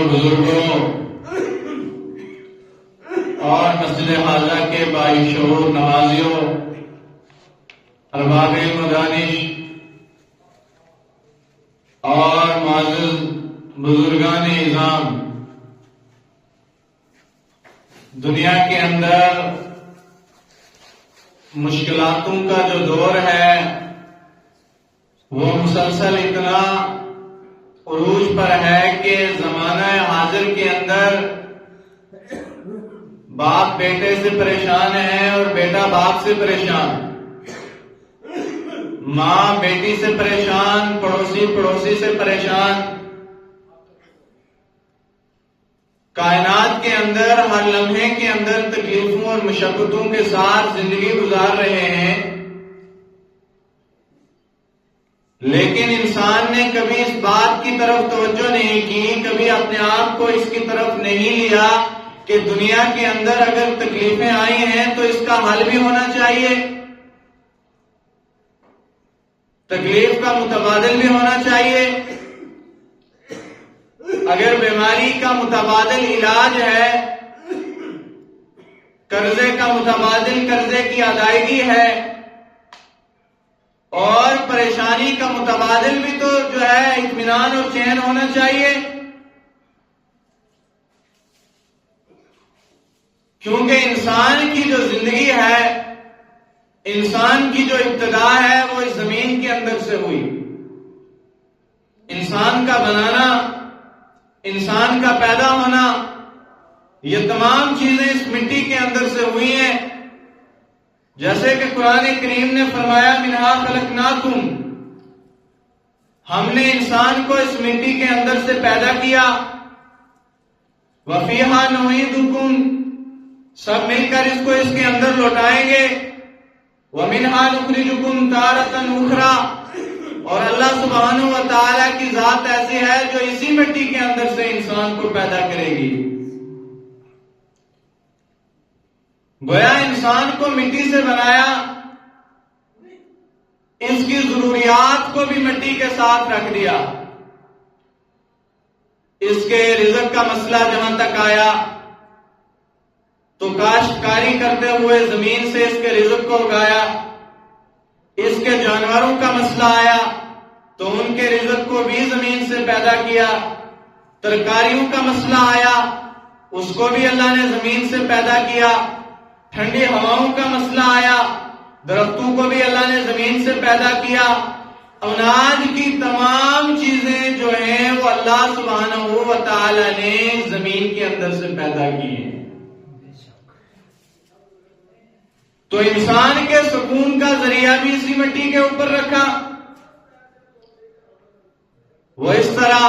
بزرگوں اور مسجد حاضرہ کے باعثور نمازیوں، ارباب مدانش اور معزز بزرگان اعظام، دنیا کے اندر مشکلاتوں کا جو دور ہے وہ مسلسل اتنا عروج پر ہے کہ زمانہ حاضر کے اندر باپ بیٹے سے پریشان ہے اور بیٹا باپ سے پریشان، ماں بیٹی سے پریشان، پڑوسی سے پریشان۔ کائنات کے اندر ہر لمحے کے اندر تکلیفوں اور مشقتوں کے ساتھ زندگی گزار رہے ہیں، لیکن انسان نے کبھی اس بات کی طرف توجہ نہیں کی، کبھی اپنے آپ کو اس کی طرف نہیں لیا کہ دنیا کے اندر اگر تکلیفیں آئی ہیں تو اس کا حل بھی ہونا چاہیے، تکلیف کا متبادل بھی ہونا چاہیے۔ اگر بیماری کا متبادل علاج ہے، قرضے کا متبادل قرضے کی ادائیگی ہے، اور پریشانی کا متبادل بھی تو جو ہے اطمینان اور چین ہونا چاہیے، کیونکہ انسان کی جو زندگی ہے، انسان کی جو ابتدا ہے وہ اس زمین کے اندر سے ہوئی۔ انسان کا بنانا، انسان کا پیدا ہونا، یہ تمام چیزیں اس مٹی کے اندر سے ہوئی ہیں، جیسے کہ قرآن کریم نے فرمایا منہا خلقناکم، ہم نے انسان کو اس مٹی کے اندر سے پیدا کیا، وفیہا نعیدکم، سب مل کر اس کو اس کے اندر لوٹائیں گے، ومنہا نخرجکم تارۃ اخری، اور اللہ سبحانہ و تعالیٰ کی ذات ایسی ہے جو اسی مٹی کے اندر سے انسان کو پیدا کرے گی۔ گویا انسان کو مٹی سے بنایا، اس کی ضروریات کو بھی مٹی کے ساتھ رکھ دیا۔ اس کے رزق کا مسئلہ جہاں تک آیا تو کاشتکاری کرتے ہوئے زمین سے اس کے رزق کو اگایا، اس کے جانوروں کا مسئلہ آیا تو ان کے رزق کو بھی زمین سے پیدا کیا، ترکاریوں کا مسئلہ آیا اس کو بھی اللہ نے زمین سے پیدا کیا، ٹھنڈی ہواؤں کا مسئلہ آیا درختوں کو بھی اللہ نے زمین سے پیدا کیا۔ اناج کی تمام چیزیں جو ہیں وہ اللہ سبحانہ و تعالی نے زمین کے اندر سے پیدا کی ہیں۔ تو انسان کے سکون کا ذریعہ بھی اسی مٹی کے اوپر رکھا۔ وہ اس طرح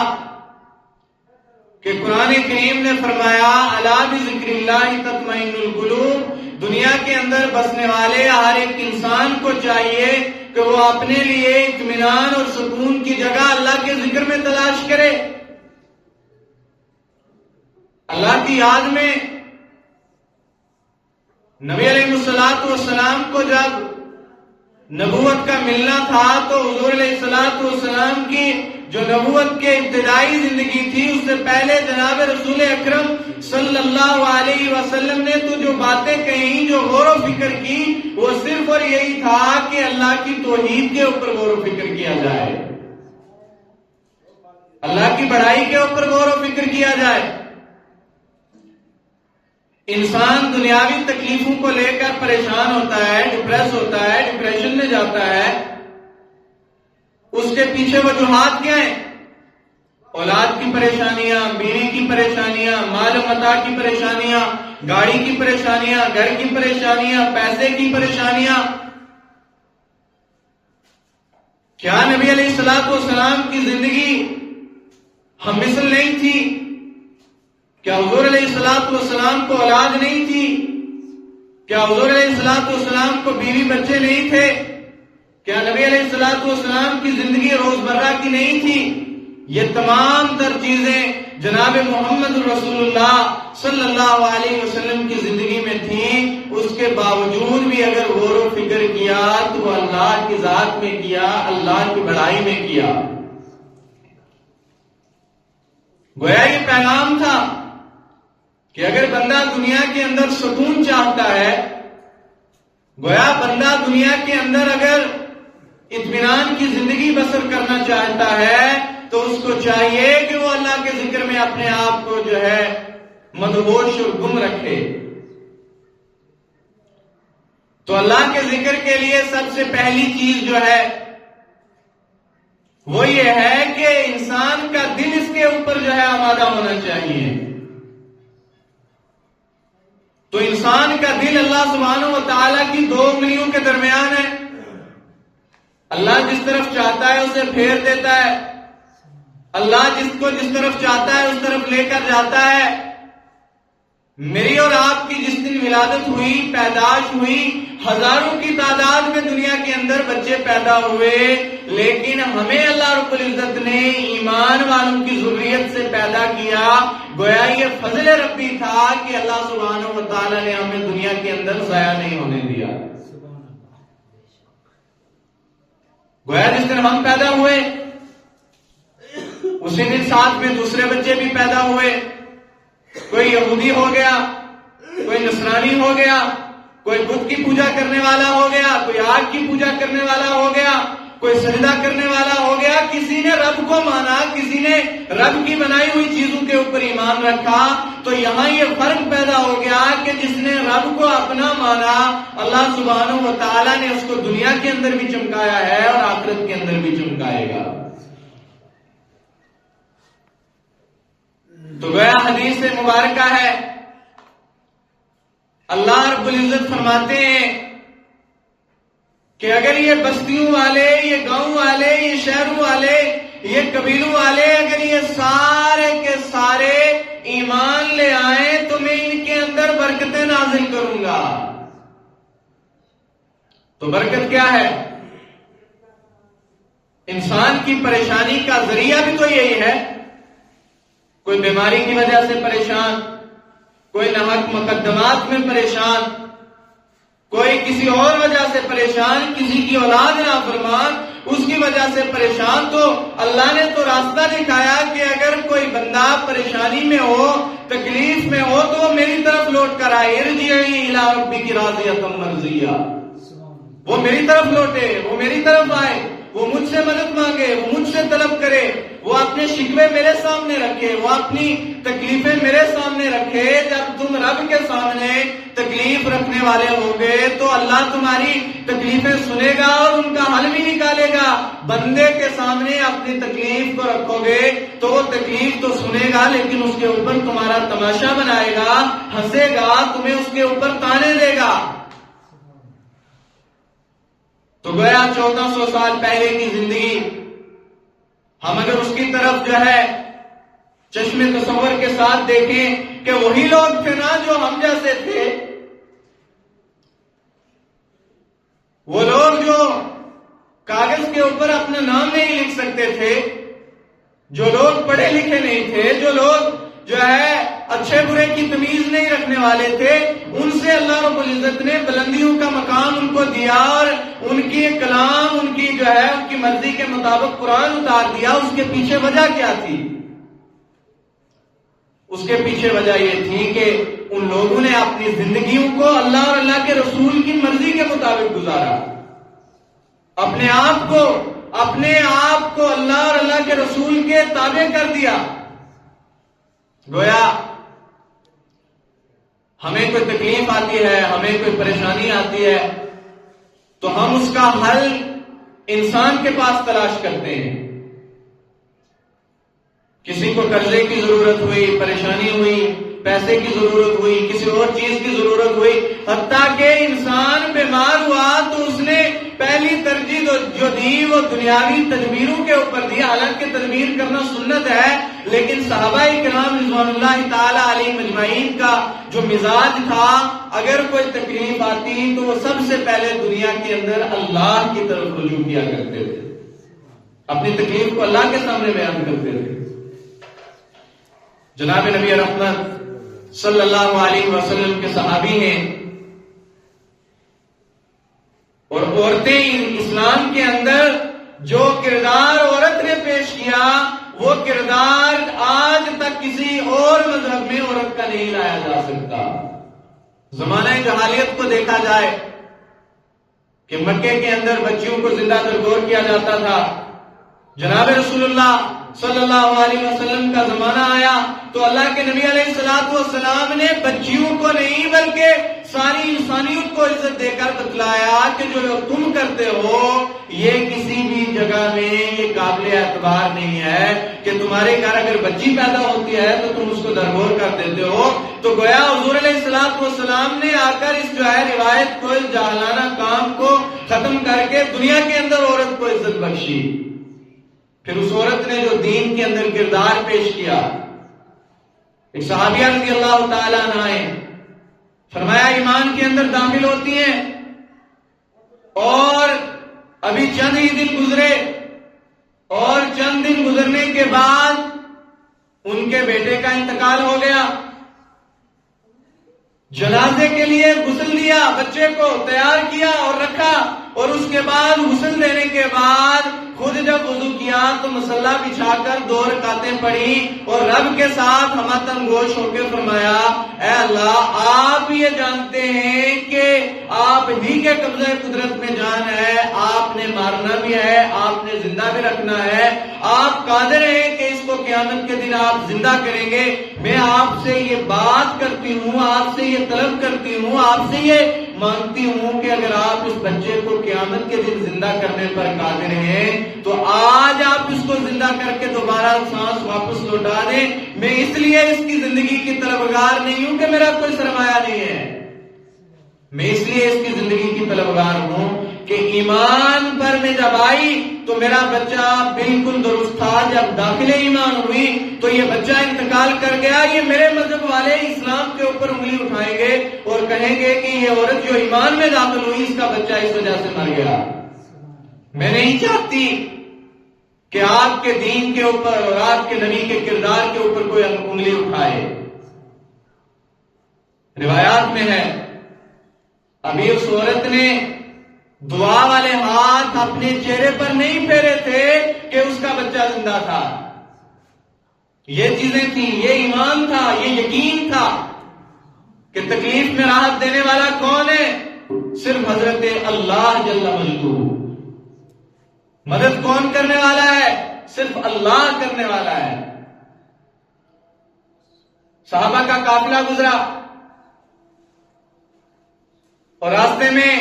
کہ قرآن کریم نے فرمایا الا بذکر اللہ تطمئن القلوب، دنیا کے اندر بسنے والے ہر ایک انسان کو چاہیے کہ وہ اپنے لیے اطمینان اور سکون کی جگہ اللہ کے ذکر میں تلاش کرے، اللہ کی یاد میں۔ نبی علیہ السلام کو جب نبوت کا ملنا تھا تو حضور علیہ السلام کی جو نبوت کے ابتدائی زندگی تھی اس سے پہلے جناب رسول اکرم صلی اللہ علیہ وسلم نے تو جو باتیں کہیں، جو غور و فکر کی، وہ صرف اور یہی تھا کہ اللہ کی توحید کے اوپر غور و فکر کیا جائے، اللہ کی بڑائی کے اوپر غور و فکر کیا جائے۔ انسان دنیاوی تکلیفوں کو لے کر پریشان ہوتا ہے، ڈپریس ہوتا ہے، ڈپریشن میں جاتا ہے، اس کے پیچھے وجوہات کیا ہیں؟ اولاد کی پریشانیاں، بیوی کی پریشانیاں، مال و متاع کی پریشانیاں، گاڑی کی پریشانیاں، گھر کی پریشانیاں، پیسے کی پریشانیاں۔ کیا نبی علیہ السلام کی زندگی ہم مثل نہیں تھی؟ کیا حضور علیہ السلام کو اولاد نہیں تھی؟ کیا حضور علیہ السلام کو بیوی بچے نہیں تھے؟ کیا نبی علیہ السلام کی زندگی روزمرہ کی نہیں تھی؟ یہ تمام تر چیزیں جناب محمد رسول اللہ صلی اللہ علیہ وسلم کی زندگی میں تھیں، اس کے باوجود بھی اگر غور و فکر کیا تو وہ اللہ کی ذات میں کیا، اللہ کی بڑائی میں کیا۔ گویا یہ پیغام تھا کہ اگر بندہ دنیا کے اندر سکون چاہتا ہے، گویا بندہ دنیا کے اندر اگر اطمینان کی زندگی بسر کرنا چاہتا ہے تو اس کو چاہیے کہ وہ اللہ کے ذکر میں اپنے آپ کو جو ہے مدہوش اور گم رکھے۔ تو اللہ کے ذکر کے لیے سب سے پہلی چیز جو ہے وہ یہ ہے کہ انسان کا دل اس کے اوپر جو ہے آمادہ ہونا چاہیے۔ تو انسان کا دل اللہ سبحانہ و تعالیٰ کی دو انگلیوں کے درمیان ہے۔ اللہ جس طرف چاہتا ہے اسے پھیر دیتا ہے، اللہ جس کو جس طرف چاہتا ہے اس طرف لے کر جاتا ہے۔ میری اور آپ کی جس دن ولادت ہوئی، پیدائش ہوئی، ہزاروں کی تعداد میں دنیا کے اندر بچے پیدا ہوئے، لیکن ہمیں اللہ رب العزت نے ایمان والوں کی ذریت سے پیدا کیا۔ گویا یہ فضل ربی تھا کہ اللہ سبحانہ و تعالیٰ نے ہمیں دنیا کے اندر ضائع نہیں ہونے دیا۔ گویا جس دن ہم پیدا ہوئے اسی دن ساتھ میں دوسرے بچے بھی پیدا ہوئے۔ کوئی یہودی ہو گیا، کوئی نصرانی ہو گیا، کوئی بت کی پوجا کرنے والا ہو گیا، کوئی آگ کی پوجا کرنے والا ہو گیا، کوئی سجدہ کرنے والا ہو گیا۔ کسی نے رب کو مانا، کسی نے رب کی بنائی ہوئی چیزوں کے اوپر ایمان رکھا۔ تو یہاں یہ فرق پیدا ہو گیا کہ جس نے رب کو اپنا مانا، اللہ سبحانہ و تعالیٰ نے اس کو دنیا کے اندر بھی چمکایا ہے اور آخرت کے اندر بھی چمکائے گا۔ تو گویا حدیث مبارکہ ہے، اللہ رب العزت فرماتے ہیں کہ اگر یہ بستیوں والے، یہ گاؤں والے، یہ شہروں والے، یہ قبیلوں والے اگر یہ سارے کے سارے ایمان لے آئیں تو میں ان کے اندر برکتیں نازل کروں گا۔ تو برکت کیا ہے؟ انسان کی پریشانی کا ذریعہ بھی تو یہی ہے۔ کوئی بیماری کی وجہ سے پریشان، کوئی ناحق مقدمات میں پریشان، کوئی کسی اور وجہ سے پریشان، کسی کی اولاد نافرمان اس کی وجہ سے پریشان۔ تو اللہ نے تو راستہ دکھایا کہ اگر کوئی بندہ پریشانی میں ہو، تکلیف میں ہو تو وہ میری طرف لوٹ کر آئے، ارجعی الی ربک راضیۃ مرضیہ، وہ میری طرف لوٹے، وہ میری طرف آئے، وہ مجھ سے مدد مانگے، وہ مجھ سے طلب کرے، وہ اپنے شکوے میرے سامنے رکھے، وہ اپنی تکلیفیں میرے سامنے رکھے۔ جب تم رب کے سامنے تکلیف رکھنے والے ہوگے تو اللہ تمہاری تکلیفیں سنے گا اور ان کا حل بھی نکالے گا۔ بندے کے سامنے اپنی تکلیف کو رکھو گے تو وہ تکلیف تو سنے گا لیکن اس کے اوپر تمہارا تماشا بنائے گا، ہنسے گا، تمہیں اس کے اوپر تانے دے گا۔ تو گویا 1400 سال پہلے کی زندگی ہم اگر اس کی طرف جو ہے چشم تصور کے ساتھ دیکھیں کہ وہی لوگ تھے نا جو ہم جیسے تھے، وہ لوگ جو کاغذ کے اوپر اپنا نام نہیں لکھ سکتے تھے، جو لوگ پڑھے لکھے نہیں تھے، جو لوگ جو ہے اچھے برے کی تمیز نہیں رکھنے والے تھے، ان سے اللہ رب العزت نے بلندیوں کا مقام ان کو دیا اور ان کی کلام، ان کی جو ہے ان کی مرضی کے مطابق قرآن اتار دیا۔ اس کے پیچھے وجہ کیا تھی؟ اس کے پیچھے وجہ یہ تھی کہ ان لوگوں نے اپنی زندگیوں کو اللہ اور اللہ کے رسول کی مرضی کے مطابق گزارا، اپنے آپ کو اللہ اور اللہ کے رسول کے تابع کر دیا۔ گویا ہمیں کوئی تکلیف آتی ہے، ہمیں کوئی پریشانی آتی ہے تو ہم اس کا حل انسان کے پاس تلاش کرتے ہیں۔ کسی کو قرضے کی ضرورت ہوئی، پریشانی ہوئی، پیسے کی ضرورت ہوئی، کسی اور چیز کی ضرورت ہوئی، حتیٰ کہ انسان بیمار ہوا تو اس نے پہلی ترجیح جو دی وہ دنیاوی تدبیروں کے اوپر دی۔ حالانکہ تدبیر کرنا سنت ہے، لیکن صحابہ کرام رضوان اللہ تعالی علیہم اجمعین کا جو مزاج تھا، اگر کوئی تکلیف آتی تو وہ سب سے پہلے دنیا کے اندر اللہ کی طرف رجوع کیا کرتے تھے، اپنی تکلیف کو اللہ کے سامنے بیان کرتے تھے۔ جناب نبی رحمت صلی اللہ علیہ وسلم کے صحابی ہیں، اور عورتیں اسلام کے اندر جو کردار عورت نے پیش کیا وہ کردار آج تک کسی اور مذہب میں عورت کا نہیں لایا جا سکتا۔ زمانہ جاہلیت کو دیکھا جائے کہ مکے کے اندر بچیوں کو زندہ درگور کیا جاتا تھا۔ جناب رسول اللہ صلی اللہ علیہ وسلم کا زمانہ آیا تو اللہ کے نبی علیہ الصلوۃ والسلام نے بچیوں کو نہیں بلکہ ساری انسانیت کو عزت دے کر بتلایا کہ جو تم کرتے ہو یہ کسی بھی جگہ میں یہ قابل اعتبار نہیں ہے کہ تمہارے گھر اگر بچی پیدا ہوتی ہے تو تم اس کو درگور کر دیتے ہو۔ تو گویا حضور علیہ الصلوۃ والسلام نے آ کر اس جو ہے روایت کو، اس جاہلانہ کام کو ختم کر کے دنیا کے اندر عورت کو عزت بخشی۔ پھر اس عورت نے جو دین کے اندر کردار پیش کیا، ایک صحابیہ رضی اللہ تعالیٰ عنہ نے فرمایا ایمان کے اندر داخل ہوتی ہیں اور ابھی چند ہی دن گزرے اور چند دن گزرنے کے بعد ان کے بیٹے کا انتقال ہو گیا۔ جنازے کے لیے غسل دیا، بچے کو تیار کیا اور رکھا، اور اس کے بعد غسل دینے کے بعد خود جب وضو کیا تو مصلی بچھا کر 2 رکعتیں پڑھی اور رب کے ساتھ ہمہ گوش ہو کے فرمایا اے اللہ آپ یہ جانتے ہیں کہ آپ ہی کے قبضہ قدرت میں جان ہے، آپ نے مارنا بھی ہے، آپ نے زندہ بھی رکھنا ہے، آپ قادر ہیں کہ اس کو قیامت کے دن آپ زندہ کریں گے۔ میں آپ سے یہ بات کرتی ہوں، آپ سے یہ طلب کرتی ہوں، آپ سے یہ مانگتی ہوں کہ اگر آپ اس بچے کو قیامت کے دن زندہ کرنے پر قادر ہیں تو آج آپ اس کو زندہ کر کے دوبارہ سانس واپس لوٹا دیں۔ میں اس لیے اس کی زندگی کی طلبگار نہیں ہوں کہ میرا کوئی سرمایہ نہیں ہے، میں اس لیے اس کی زندگی کی طلبگار ہوں کہ ایمان پر میں جب آئی تو میرا بچہ بالکل درست تھا، جب داخل ایمان ہوئی تو یہ بچہ انتقال کر گیا۔ یہ میرے مذہب والے اسلام کے اوپر انگلی اٹھائیں گے اور کہیں گے کہ یہ عورت جو ایمان میں داخل ہوئی اس کا بچہ اس وجہ سے مر گیا۔ میں نہیں چاہتی کہ آپ کے دین کے اوپر اور آپ کے نبی کے کردار کے اوپر کوئی انگلی اٹھائے۔ روایات میں ہے ابھی اس عورت نے دعا والے ہاتھ اپنے چہرے پر نہیں پھیرے تھے کہ اس کا بچہ زندہ تھا۔ یہ چیزیں تھیں، یہ ایمان تھا، یہ یقین تھا کہ تکلیف میں راحت دینے والا کون ہے؟ صرف حضرت اللہ جل مجدہ۔ مدد کون کرنے والا ہے؟ صرف اللہ کرنے والا ہے۔ صحابہ کا قافلہ گزرا اور راستے میں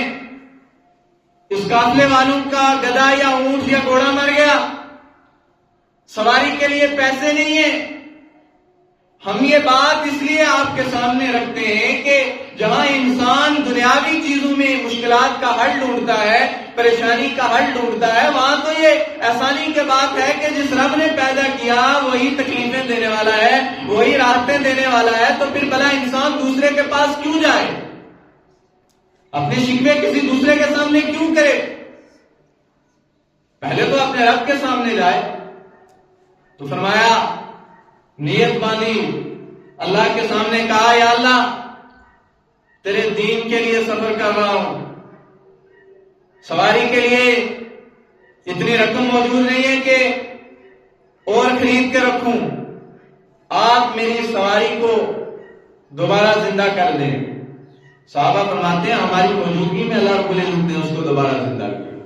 اس قافلے والوں کا گدھا یا اونٹ یا گھوڑا مر گیا، سواری کے لیے پیسے نہیں ہیں۔ ہم یہ بات اس لیے آپ کے سامنے رکھتے ہیں کہ جہاں انسان دنیاوی چیزوں میں مشکلات کا حل ڈھونڈتا ہے، پریشانی کا حل ڈھونڈتا ہے، وہاں تو یہ آسانی کی بات ہے کہ جس رب نے پیدا کیا وہی تکلیفیں دینے والا ہے، وہی راحتیں دینے والا ہے، تو پھر بھلا انسان دوسرے کے پاس کیوں جائے؟ اپنے شکوے کسی دوسرے کے سامنے کیوں کرے؟ پہلے تو اپنے رب کے سامنے جائے۔ تو فرمایا نیت باندھی، اللہ کے سامنے کہا یا اللہ تیرے دین کے لیے سفر کر رہا ہوں، سواری کے لیے اتنی رقم موجود نہیں ہے کہ اور خرید کے رکھوں، آپ میری سواری کو دوبارہ زندہ کر دیں۔ صحابہ فرماتے ہیں ہماری موجودگی میں اللہ رب العزت نے اس کو دوبارہ زندہ کیا۔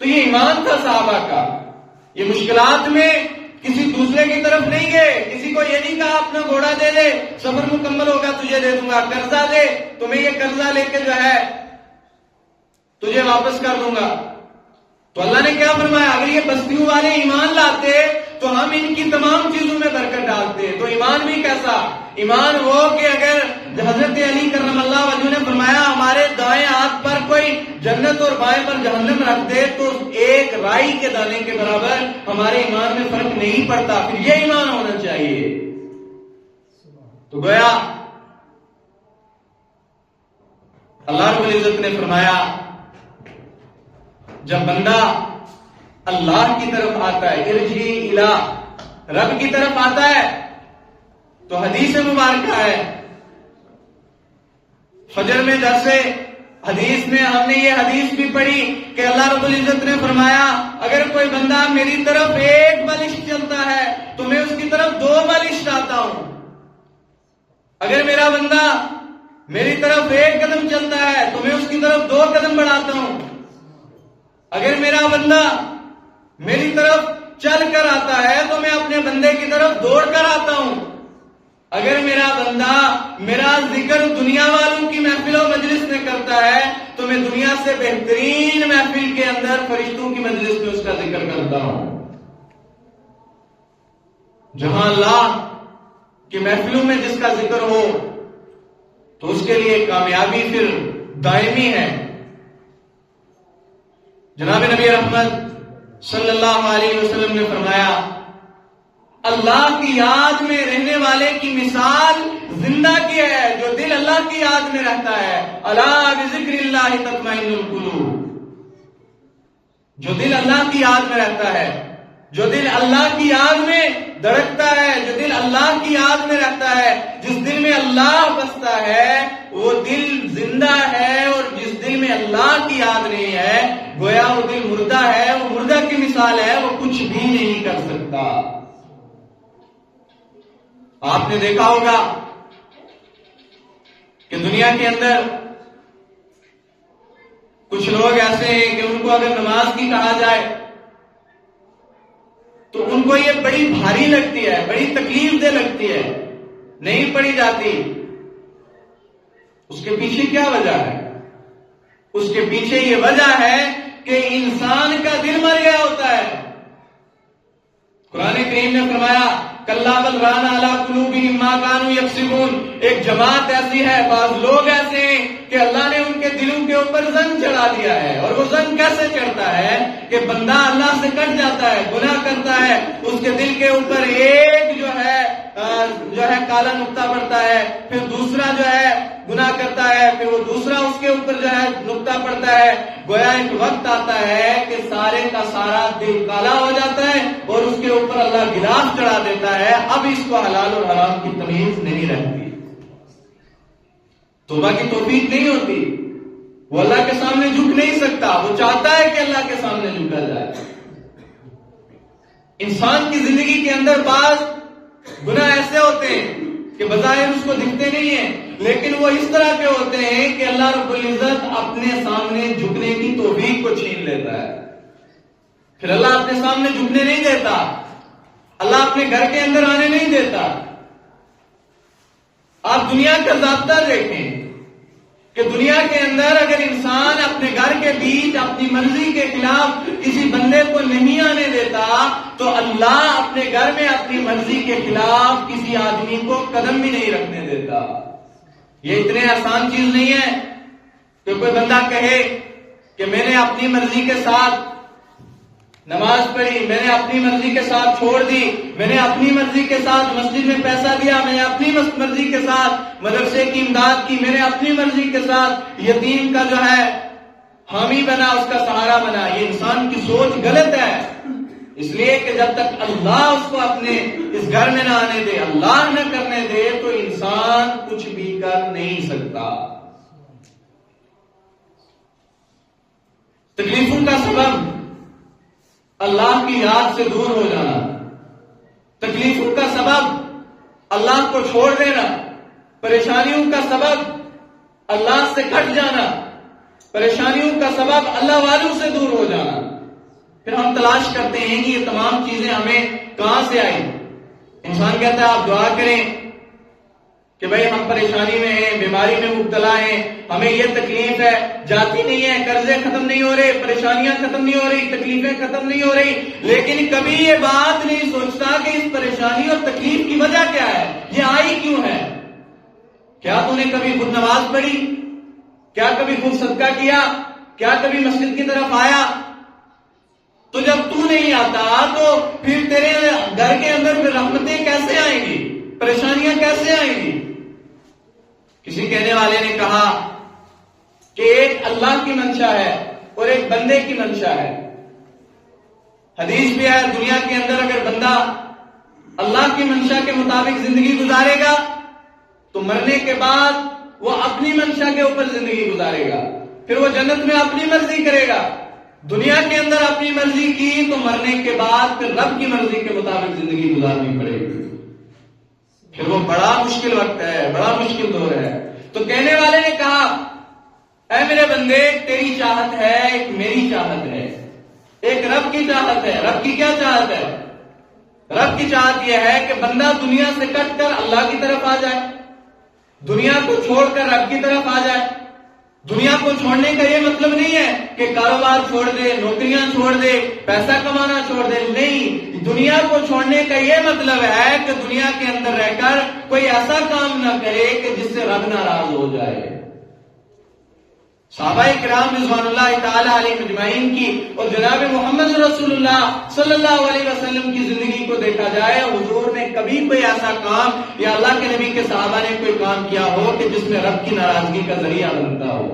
تو یہ ایمان تھا صحابہ کا۔ یہ مشکلات میں کسی دوسرے کی طرف نہیں گئے، کسی کو یہ نہیں کہا اپنا گھوڑا دے دے، سفر مکمل ہوگا تجھے دے دوں گا، قرضہ دے تو میں یہ قرضہ لے کے جو ہے تجھے واپس کر دوں گا۔ تو اللہ نے کیا فرمایا؟ اگر یہ بستیوں والے ایمان لاتے تو ہم ان کی تمام چیزوں میں برکت ڈالتے۔ تو ایمان بھی کیسا؟ ایمان وہ کہ اگر حضرت علی کرم اللہ وجہ نے فرمایا ہمارے دائیں ہاتھ پر کوئی جنت اور بائیں پر جہنم رکھ دے تو ایک رائی کے دانے کے برابر ہمارے ایمان میں فرق نہیں پڑتا، پھر یہ ایمان ہونا چاہیے۔ تو گویا اللہ رب العزت نے فرمایا جب بندہ اللہ کی طرف آتا ہے، ارجعی الی رب کی طرف آتا ہے، تو حدیث مبارکہ ہے فجر میں درس حدیث میں ہم نے یہ حدیث بھی پڑھی کہ اللہ رب العزت نے فرمایا اگر کوئی بندہ میری طرف ایک بالش چلتا ہے تو میں اس کی طرف 2 بالش لاتا ہوں. اگر میرا بندہ میری طرف 1 قدم چلتا ہے تو میں اس کی طرف 2 قدم بڑھاتا ہوں. اگر میرا بندہ میری طرف چل کر آتا ہے تو میں اپنے بندے کی طرف دوڑ کر آتا ہوں. اگر میرا بندہ میرا ذکر دنیا والوں کی محفل و مجلس میں کرتا ہے تو میں دنیا سے بہترین محفل کے اندر فرشتوں کی مجلس میں اس کا ذکر کرتا ہوں. جہاں اللہ کی محفلوں میں جس کا ذکر ہو تو اس کے لیے کامیابی پھر دائمی ہے. جناب نبی رحمت صلی اللہ علیہ وسلم نے فرمایا اللہ کی یاد میں رہنے والے کی مثال زندہ کی ہے جو دل اللہ کی یاد میں رہتا ہے. الا بذکر اللہ تطمئن القلوب. جو دل اللہ کی یاد میں رہتا ہے, جو دل اللہ کی یاد میں دھڑکتا ہے, جو دل اللہ کی یاد میں رہتا ہے, جس دل میں اللہ بستا ہے وہ دل زندہ ہے. اور جس دل میں اللہ کی یاد نہیں ہے گویا وہ دل مردہ ہے, وہ مردہ کی مثال ہے, وہ کچھ بھی نہیں کر سکتا. آپ نے دیکھا ہوگا کہ دنیا کے اندر کچھ لوگ ایسے ہیں کہ ان کو اگر نماز کی کہا جائے تو ان کو یہ بڑی بھاری لگتی ہے, بڑی تکلیف دہ لگتی ہے, نہیں پڑھی جاتی. اس کے پیچھے کیا وجہ ہے؟ اس کے پیچھے یہ وجہ ہے کہ انسان کا دل مر گیا ہوتا ہے. قرآن کریم نے فرمایا کلا بل ران علی قلوبہم ما کانوا یکسبون. ایک جماعت ایسی ہے, بعض لوگ ایسے ہیں کہ اللہ نے ان کے دلوں کے اوپر زنگ چڑھا دیا ہے. اور وہ زنگ کیسے چڑھتا ہے کہ بندہ اللہ سے کٹ جاتا ہے, گناہ کرتا ہے, اس کے دل کے اوپر ایک جو ہے کالا نقطہ پڑتا ہے, پھر دوسرا جو ہے گناہ کرتا ہے, پھر وہ دوسرا اس کے اوپر جو ہے نقطہ پڑتا ہے. گویا ایک وقت آتا ہے کہ سارے کا سارا دل کالا ہو جاتا ہے اور اس کے اوپر اللہ گلاف چڑھا دیتا ہے. اب اس کو حلال اور حرام کی تمیز نہیں رہتی, توبہ کی توفیق نہیں ہوتی. وہ اللہ کے سامنے جھک نہیں سکتا, وہ چاہتا ہے کہ اللہ کے سامنے جھکا جائے. انسان کی زندگی کے اندر بعض گناہ ایسے ہوتے ہیں کہ بظاہر اس کو دکھتے نہیں ہیں, لیکن وہ اس طرح کے ہوتے ہیں کہ اللہ رب العزت اپنے سامنے جھکنے کی توفیق کو چھین لیتا ہے. پھر اللہ اپنے سامنے جھکنے نہیں دیتا, اللہ اپنے گھر کے اندر آنے نہیں دیتا. آپ دنیا کا ضابطہ دیکھیں کہ دنیا کے اندر اگر انسان اپنے گھر کے بیچ اپنی مرضی کے خلاف کسی بندے کو نہیں آنے دیتا تو اللہ اپنے گھر میں اپنی مرضی کے خلاف کسی آدمی کو قدم بھی نہیں رکھنے دیتا. یہ اتنے آسان چیز نہیں ہے کہ کوئی بندہ کہے کہ میں نے اپنی مرضی کے ساتھ نماز پڑھی, میں نے اپنی مرضی کے ساتھ چھوڑ دی, میں نے اپنی مرضی کے ساتھ مسجد میں پیسہ دیا, میں نے اپنی مرضی کے ساتھ مدرسے کی امداد کی, میں نے اپنی مرضی کے ساتھ یتیم کا جو ہے حامی بنا, اس کا سہارا بنا. یہ انسان کی سوچ غلط ہے, اس لیے کہ جب تک اللہ اس کو اپنے اس گھر میں نہ آنے دے, اللہ نہ کرنے دے, تو انسان کچھ بھی کر نہیں سکتا. تکلیفوں کا سبب اللہ کی یاد سے دور ہو جانا, تکلیفوں کا سبب اللہ کو چھوڑ دینا, پریشانیوں کا سبب اللہ سے کٹ جانا, پریشانیوں کا سبب اللہ والوں سے دور ہو جانا. پھر ہم تلاش کرتے ہیں کہ یہ تمام چیزیں ہمیں کہاں سے آئی. انسان کہتا ہے آپ دعا کریں کہ بھئی ہم پریشانی میں ہیں, بیماری میں مبتلا ہیں, ہمیں یہ تکلیف ہے, جاتی نہیں ہے, قرضے ختم نہیں ہو رہے, پریشانیاں ختم نہیں ہو رہی, تکلیفیں ختم نہیں ہو رہی. لیکن کبھی یہ بات نہیں سوچتا کہ اس پریشانی اور تکلیف کی وجہ کیا ہے, یہ آئی کیوں ہے. کیا تو نے کبھی خود نماز پڑھی, کیا کبھی خود صدقہ کیا, کیا کبھی مسجد کی طرف آیا؟ تو جب تو نہیں آتا تو پھر تیرے گھر کے اندر پھر رحمتیں کیسے آئیں گی, پریشانیاں کیسے آئیں گی؟ کسی کہنے والے نے کہا کہ ایک اللہ کی منشا ہے اور ایک بندے کی منشا ہے. حدیث بھی ہے دنیا کے اندر اگر بندہ اللہ کی منشا کے مطابق زندگی گزارے گا تو مرنے کے بعد وہ اپنی منشا کے اوپر زندگی گزارے گا. پھر وہ جنت میں اپنی مرضی کرے گا. دنیا کے اندر اپنی مرضی کی تو مرنے کے بعد پھر رب کی مرضی کے مطابق زندگی گزارنی پڑے گی. پھر وہ بڑا مشکل وقت ہے, بڑا مشکل دور ہے. تو کہنے والے نے کہا اے میرے بندے, ایک تیری چاہت ہے, ایک میری چاہت ہے, ایک رب کی چاہت ہے. رب کی کیا چاہت ہے؟ رب کی چاہت یہ ہے کہ بندہ دنیا سے کٹ کر اللہ کی طرف آ جائے, دنیا کو چھوڑ کر رب کی طرف آ جائے. دنیا کو چھوڑنے کا یہ مطلب نہیں ہے کہ کاروبار چھوڑ دے, نوکریاں چھوڑ دے, پیسہ کمانا چھوڑ دے. نہیں, دنیا کو چھوڑنے کا یہ مطلب ہے کہ دنیا کے اندر رہ کر کوئی ایسا کام نہ کرے کہ جس سے رب ناراض ہو جائے. صحابہ کرام رضوان اللہ تعالی علیہم اجمعین کی اور جناب محمد رسول اللہ صلی اللہ علیہ وسلم کی زندگی کو دیکھا جائے, حضور نے کبھی کوئی ایسا کام یا اللہ کے نبی کے صحابہ نے کوئی کام کیا ہو کہ جس میں رب کی ناراضگی کا ذریعہ بنتا ہو.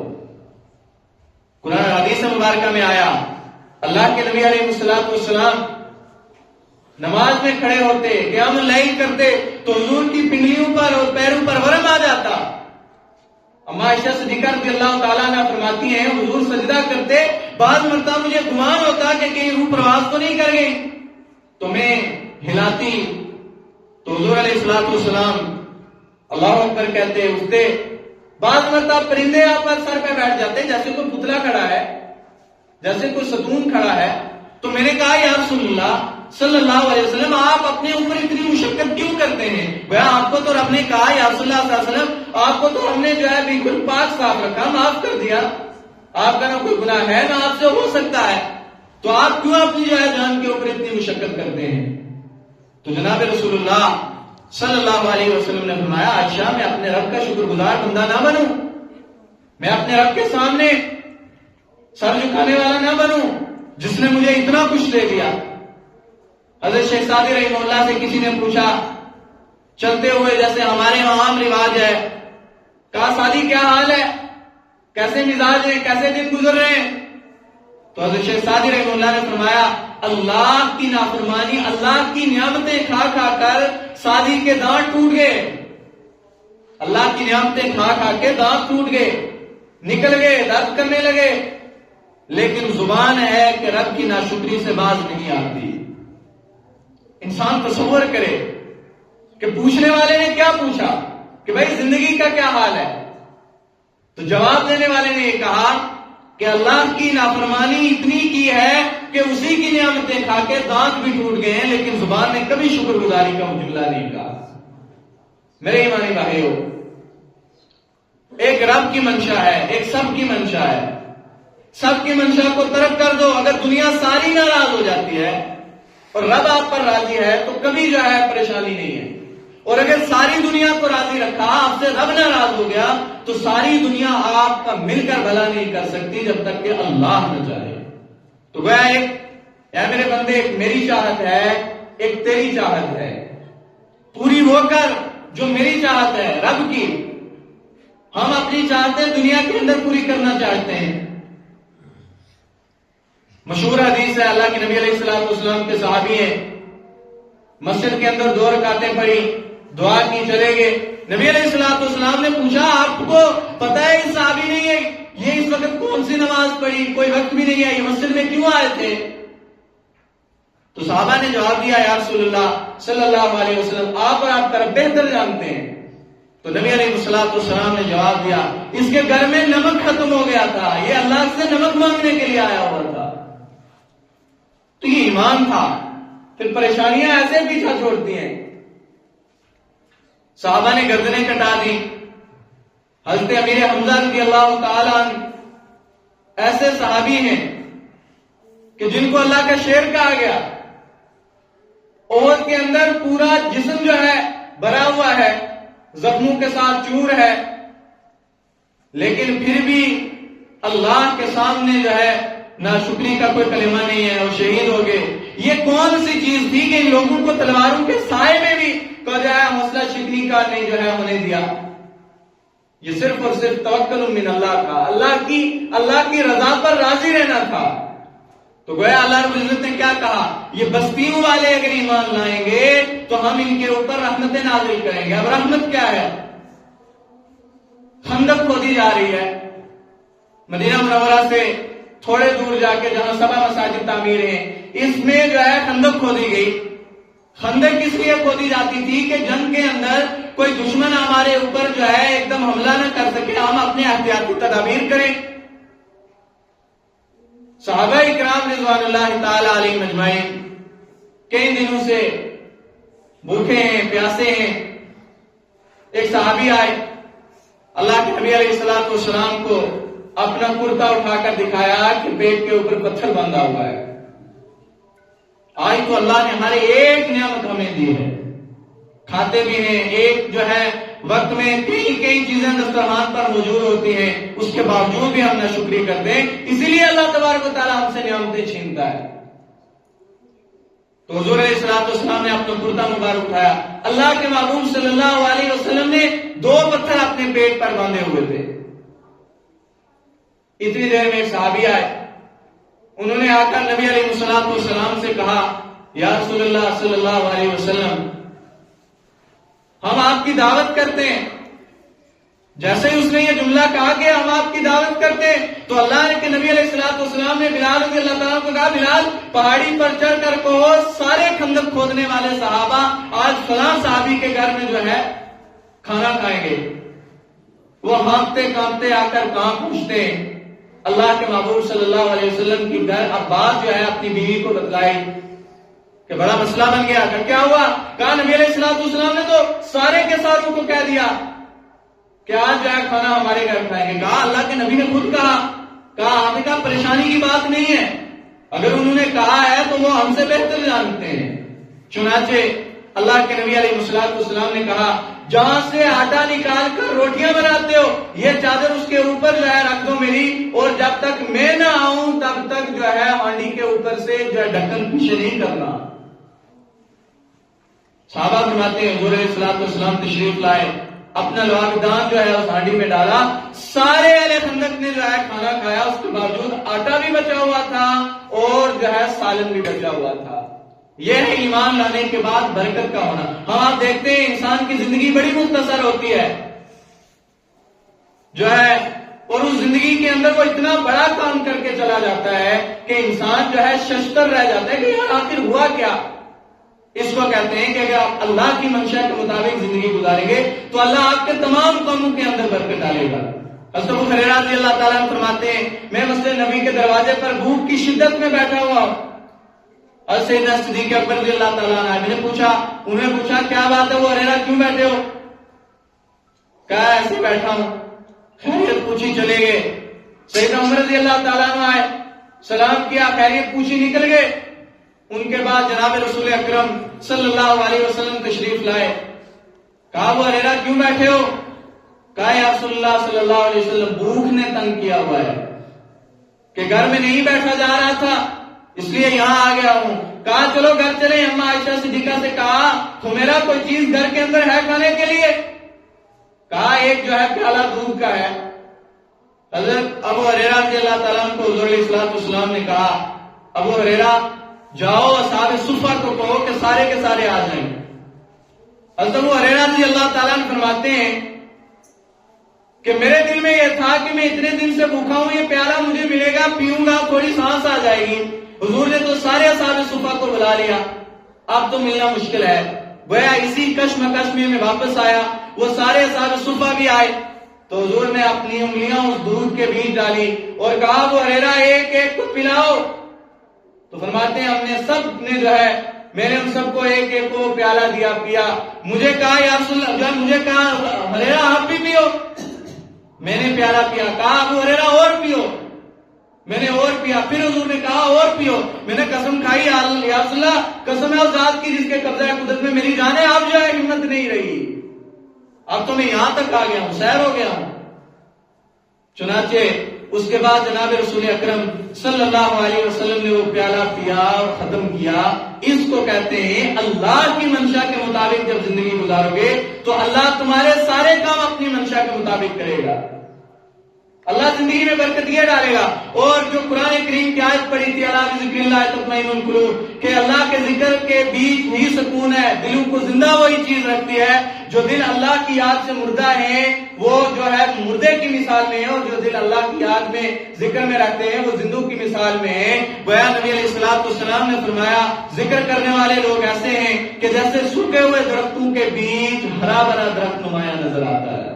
قرآن حدیث مبارکہ میں آیا, اللہ کے نبی علیہ الصلوۃ والسلام نماز میں کھڑے ہوتے, قیام اللیل کرتے تو حضور کی پنڈلیوں پر اور پیروں پر ورم آ جاتا. اما عائشہ صدیقہ رضی اللہ تعالیٰ عنہ فرماتی ہیں حضور سجدہ کرتے, بعض مرتبہ مجھے گمان ہوتا کہ کہیں روح پرواز تو نہیں کر گئی, تو میں ہلاتی تو حضور علیہ الصلوۃ والسلام اللہ اکبر کہتے اٹھتے. بعض مرتبہ پرندے آپ پر سر پہ بیٹھ جاتے, جیسے کوئی پتلا کھڑا ہے, جیسے کوئی ستون کھڑا ہے. تو میں نے کہا یا رسول اللہ صلی اللہ علیہ وسلم, آپ اپنے اوپر اتنی مشقت کیوں کرتے ہیں؟ گویا آپ کو تو رب نے کہا یا رسول اللہ صلی اللہ علیہ وسلم, آپ کو تو ہم نے جو ہے بالکل پاک صاف رکھا, معاف کر دیا, آپ کا نہ کوئی گناہ ہے نہ آپ سے ہو سکتا ہے, تو آپ کیوں اپنی جو ہے جان کے اوپر اتنی مشقت کرتے ہیں؟ تو جناب رسول اللہ صلی اللہ علیہ وسلم نے فرمایا عائشہ, میں اپنے رب کا شکر گزار بندہ نہ بنوں, میں اپنے رب کے سامنے سر جھکانے والا نہ بنوں جس نے مجھے اتنا کچھ دے دیا. حضرت شیخ سعدی رحمہ اللہ سے کسی نے پوچھا چلتے ہوئے, جیسے ہمارے وہاں عام رواج ہے, کہا سعدی کیا حال ہے, کیسے مزاج ہیں, کیسے دن گزر رہے ہیں؟ تو حضرت شیخ سعدی رحمہ اللہ نے فرمایا اللہ کی نافرمانی, اللہ کی نعمتیں کھا کھا کر سعدی کے دانت ٹوٹ گئے. اللہ کی نعمتیں کھا کھا کے دانت ٹوٹ گئے, نکل گئے, درد کرنے لگے, لیکن زبان ہے کہ رب کی ناشکری سے باز نہیں آتی. انسان تصور کرے کہ پوچھنے والے نے کیا پوچھا کہ بھائی زندگی کا کیا حال ہے, تو جواب دینے والے نے یہ کہا کہ اللہ کی نافرمانی اتنی کی ہے کہ اسی کی نعمتیں کھا کے دانت بھی ٹوٹ گئے ہیں, لیکن زبان نے کبھی شکر گزاری کا جملہ نہیں کہا. میرے ایمانی بھائیو, ایک رب کی منشا ہے, ایک سب کی منشا ہے. سب کی منشا کو ترک کر دو, اگر دنیا ساری ناراض ہو جاتی ہے اور رب آپ پر راضی ہے تو کبھی جو ہے پریشانی نہیں ہے. اور اگر ساری دنیا کو راضی رکھا, آپ سے رب ناراض ہو گیا, تو ساری دنیا آپ کا مل کر بھلا نہیں کر سکتی جب تک کہ اللہ نہ چاہے. تو گویا ایک اے میرے بندے, ایک میری چاہت ہے, ایک تیری چاہت ہے, پوری ہو کر جو میری چاہت ہے رب کی, ہم اپنی چاہتیں دنیا کے اندر پوری کرنا چاہتے ہیں. مشہور حدیث ہے, اللہ کے نبی علیہ الصلوۃ والسلام کے صحابی ہیں, مسجد کے اندر 2 رکعتیں پڑھی, دعا کی, چلے گئے. نبی علیہ الصلوۃ والسلام نے پوچھا آپ کو پتہ ہے یہ صحابی نہیں ہے, یہ اس وقت کون سی نماز پڑھی, کوئی وقت بھی نہیں ہے, یہ مسجد میں کیوں آئے تھے؟ تو صحابہ نے جواب دیا یا رسول اللہ صلی اللہ علیہ وسلم, آپ اور آپ کا رب بہتر جانتے ہیں. تو نبی علیہ الصلوۃ والسلام نے جواب دیا اس کے گھر میں نمک ختم ہو گیا تھا, یہ اللہ سے نمک مانگنے کے لیے آیا ہوا تھا. تو یہ ایمان تھا. پھر پریشانیاں ایسے پیچھا چھوڑتی ہیں. صحابہ نے گردنیں کٹا دی. حضرت امیر حمزہ رضی اللہ تعالیٰ عنہ ایسے صحابی ہیں کہ جن کو اللہ کا شیر کہا گیا. احد کے اندر پورا جسم جو ہے بھرا ہوا ہے, زخموں کے ساتھ چور ہے, لیکن پھر بھی اللہ کے سامنے جو ہے ناشکری کا کوئی کلمہ نہیں ہے اور شہید ہو گئے. یہ کون سی چیز تھی کہ ان لوگوں کو تلواروں کے سائے میں بھی جو ہے حوصلہ شکنی کا نہیں جو ہے ہونے دیا؟ یہ صرف اور صرف توکل من اللہ تھا, اللہ کی رضا پر راضی رہنا تھا. تو گویا اللہ رب العزت نے کیا کہا, یہ بستیوں والے اگر ایمان لائیں گے تو ہم ان کے اوپر رحمتیں نازل کریں گے. اب رحمت کیا ہے؟ خندق کھودی جا رہی ہے, مدینہ منورہ سے تھوڑے دور جا کے جہاں 7 مساجد تعمیر ہیں، اس میں جو ہے خندق کھودی گئی۔ خندق اس لیے کھودی جاتی تھی کہ جنگ کے اندر کوئی دشمن ہمارے اوپر جو ہے ایک دم حملہ نہ کر سکے، ہم اپنے احتیاطی تدابیر کریں۔ صحابہ اکرام رضوان اللہ تعالی علیہم اجمعین کئی دنوں سے بھوکے ہیں، پیاسے ہیں۔ ایک صحابی آئے، اللہ کے نبی علیہ الصلوۃ والسلام کو اپنا کرتا اٹھا کر دکھایا کہ پیٹ کے اوپر پتھر باندھا ہوا ہے۔ آج تو اللہ نے ہمارے ایک نعمت ہمیں دی ہے، کھاتے بھی ہیں، ایک جو ہے وقت میں کئی چیزیں دسترخوان پر موجود ہوتی ہیں، اس کے باوجود بھی ہم ناشکری کرتے ہیں، اسی لیے اللہ تبارک و تعالیٰ ہم سے نعمتیں چھینتا ہے۔ تو حضور علیہ الصلوۃ والسلام نے اپنا کرتا مبارک اٹھایا، اللہ کے محبوب صلی اللہ علیہ وسلم نے 2 پتھر اپنے پیٹ پر باندھے ہوئے تھے۔ اتنی دیر میں ایک صحابی آئے، انہوں نے آ کر نبی علیہ الصلوۃ والسلام سے کہا، یا رسول اللہ صلی اللہ علیہ وسلم، ہم آپ کی دعوت کرتے ہیں۔ جیسے ہی اس نے یہ جملہ کہا کہ ہم آپ کی دعوت کرتے ہیں، تو اللہ کے نبی علیہ الصلوۃ والسلام نے بلال رضی اللہ تعالیٰ کو کہا، بلال پہاڑی پر چڑھ کر کہو سارے خندق کھودنے والے صحابہ آج فلاں صحابی کے گھر میں جو ہے کھانا کھائیں گے۔ وہ ہانپتے کانپتے آ کر کہاں پہنچتے ہیں، اللہ کے محبوب صلی اللہ علیہ وسلم کی گھر اب بات جو ہے اپنی بیوی کو بتلائی کہ بڑا مسئلہ بن گیا۔ کہ کیا ہوا؟ کہا نبی علیہ الصلوۃ والسلام نے تو سارے کے ساروں کو کہہ دیا کہ آج جو ہے کھانا ہمارے گھر کھائیں گے۔ کہا اللہ کے نبی نے خود کہا آپ نے کہا پریشانی کی بات نہیں ہے، اگر انہوں نے کہا ہے تو وہ ہم سے بہتر جانتے ہیں۔ چنانچہ اللہ کے نبی علیہ الصلوۃ والسلام نے کہا، جہاں سے آٹا نکال کر روٹیاں بناتے ہو یہ چادر اس کے اوپر جو ہے رکھ دو میری، اور جب تک میں نہ آؤں تب تک جو ہے ہانڈی کے اوپر سے جو ہے ڈھکن پیچھے نہیں کرنا۔ صحابہ فرماتے ہیں حضور علیہ الصلوۃ والسلام تشریف لائے، اپنا لعاب دان جو ہے اس ہانڈی میں ڈالا، سارے اہل خندق نے جو ہے کھانا کھایا، اس کے باوجود آٹا بھی بچا ہوا تھا اور جو ہے سالن بھی بچا ہوا تھا۔ یہ ہے ایمان لانے کے بعد برکت کا ہونا۔ ہم آپ دیکھتے ہیں انسان کی زندگی بڑی مختصر ہوتی ہے جو ہے، اور اس زندگی کے اندر وہ اتنا بڑا کام کر کے چلا جاتا ہے کہ انسان جو ہے ششتر رہ جاتا ہے کہ یار آخر ہوا کیا۔ اس کو کہتے ہیں کہ اگر آپ اللہ کی منشا کے مطابق زندگی گزاریں گے تو اللہ آپ کے تمام کاموں کے اندر برکت ڈالے گا۔ حضرت ابو ہریرہ رضی اللہ تعالیٰ عنہ فرماتے ہیں، میں مسجد نبی کے دروازے پر بھوک کی شدت میں بیٹھا ہوا ہوں، اور سیدنا صدیق اکبر رضی اللہ تعالیٰ عنہ میں نے انہیں پوچھا کیا بات ہے وہ ہریرہ کیوں بیٹھے ہو؟ کہا ایسے بیٹھا ہوں۔ خیریت پوچھی چلے گئے۔ سیدنا عمر رضی اللہ تعالیٰ عنہ آئے، سلام کیا، خیریت پوچھی نکل گئے۔ ان کے بعد جناب رسول اکرم صلی اللہ علیہ وسلم تشریف لائے۔ کہا وہ ہریرہ کیوں بیٹھے ہو؟ کہا یا رسول اللہ صلی اللہ علیہ وسلم بھوک نے تنگ کیا ہوا ہے کہ گھر میں نہیں بیٹھا جا رہا تھا اس لیے یہاں آ گیا ہوں۔ کہا چلو گھر چلیں۔ اما عائشہ صدیقہ سے کہا تو میرا کوئی چیز گھر کے اندر ہے کھانے کے لیے؟ کہا ایک جو ہے پیالہ دودھ کا ہے۔ حضرت ابو ہریرہ رضی اللہ تعالیٰ عنہ کو حضور علیہ الصلوۃ والسلام نے کہا ابو ہریرہ جاؤ اصحاب صفہ کو کہو کہ سارے کے سارے آ جائیں۔ حضرت ابو ہریرہ رضی اللہ تعالیٰ عنہ فرماتے ہیں کہ میرے دل میں یہ تھا کہ میں اتنے دن سے بھوکا ہوں، یہ پیالہ مجھے ملے گا، پیوں گا، تھوڑی سانس آ جائے گی۔ حضور نے تو سارے اصحاب صفہ کو بلا لیا، اب تو ملنا مشکل ہے۔ گویا اسی کشمکش میں واپس آیا، وہ سارے اصحاب صفہ بھی آئے تو حضور نے اپنی انگلیاں اس دودھ کے بیچ ڈالی اور کہا وہ ہریرہ ایک ایک کو پلاؤ۔ تو فرماتے ہیں ہم نے سب نے جو ہے میں نے ان سب کو ایک ایک کو پیالہ دیا، پیا۔ مجھے کہا یا رسول اللہ، مجھے کہا ہریرہ آپ بھی پیو۔ میں نے پیالہ پیا۔ کہا ابو ہریرہ اور پیو۔ میں نے اور پیا۔ پھر حضور نے کہا اور پیو۔ میں نے قسم کھائی یا رسول اللہ، قسم ہے اس ذات کی جس کے قبضہ قدرت میں میری جان ہے، اب جو ہے ہمت نہیں رہی، اب تو میں یہاں تک آ گیا ہوں، سیر ہو گیا ہوں۔ چنانچہ اس کے بعد جناب رسول اکرم صلی اللہ علیہ وسلم نے وہ پیالہ پیا اور ختم کیا۔ اس کو کہتے ہیں اللہ کی منشا کے مطابق جب زندگی گزارو گے تو اللہ تمہارے سارے کام اپنی منشا کے مطابق کرے گا۔ اللہ زندگی میں برکت یہ ڈالے گا۔ اور جو قرآن کریم کی آیت پڑھی تھی الا بذکر اللہ تطمئن القلوب، کہ اللہ کے ذکر کے بیچ ہی سکون ہے، دلوں کو زندہ وہی چیز رکھتی ہے۔ جو دل اللہ کی یاد سے مردہ ہے وہ جو ہے مردے کی مثال میں ہے، اور جو دل اللہ کی یاد میں ذکر میں رکھتے ہیں وہ زندوں کی مثال میں ہے۔ گویا نبی علیہ السلام نے فرمایا ذکر کرنے والے لوگ ایسے ہیں کہ جیسے سوکھے ہوئے درختوں کے بیچ ہرا بھرا درخت نمایاں نظر آتا ہے۔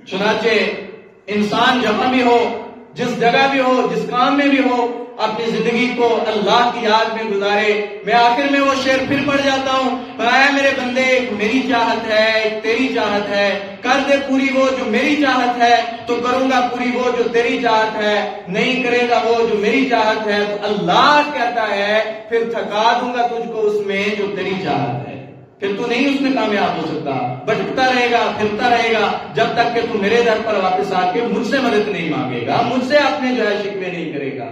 چنانچہ انسان جہاں بھی ہو، جس جگہ بھی ہو، جس کام میں بھی ہو، اپنی زندگی کو اللہ کی یاد میں گزارے۔ میں آخر میں وہ شعر پھر پڑھ جاتا ہوں، اے میرے بندے ایک میری چاہت ہے ایک تیری چاہت ہے، کر دے پوری وہ جو میری چاہت ہے تو کروں گا پوری وہ جو تیری چاہت ہے، نہیں کرے گا وہ جو میری چاہت ہے تو اللہ کہتا ہے پھر تھکا دوں گا تجھ کو اس میں جو تیری چاہت ہے۔ پھر تو نہیں اس میں کامیاب ہو سکتا، بھٹکتا رہے گا، پھرتا رہے گا، جب تک کہ تو میرے در پر واپس آ کے مجھ سے مدد نہیں مانگے گا، مجھ سے اپنے جو ہے شکوے نہیں کرے گا۔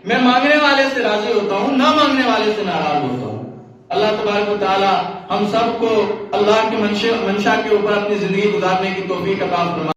میں مانگنے والے سے راضی ہوتا ہوں، نہ مانگنے والے سے ناراض ہوتا ہوں۔ اللہ تبارک و تعالی ہم سب کو اللہ کی منشا کے اوپر اپنی زندگی گزارنے کی توفیق عطا فرمائے۔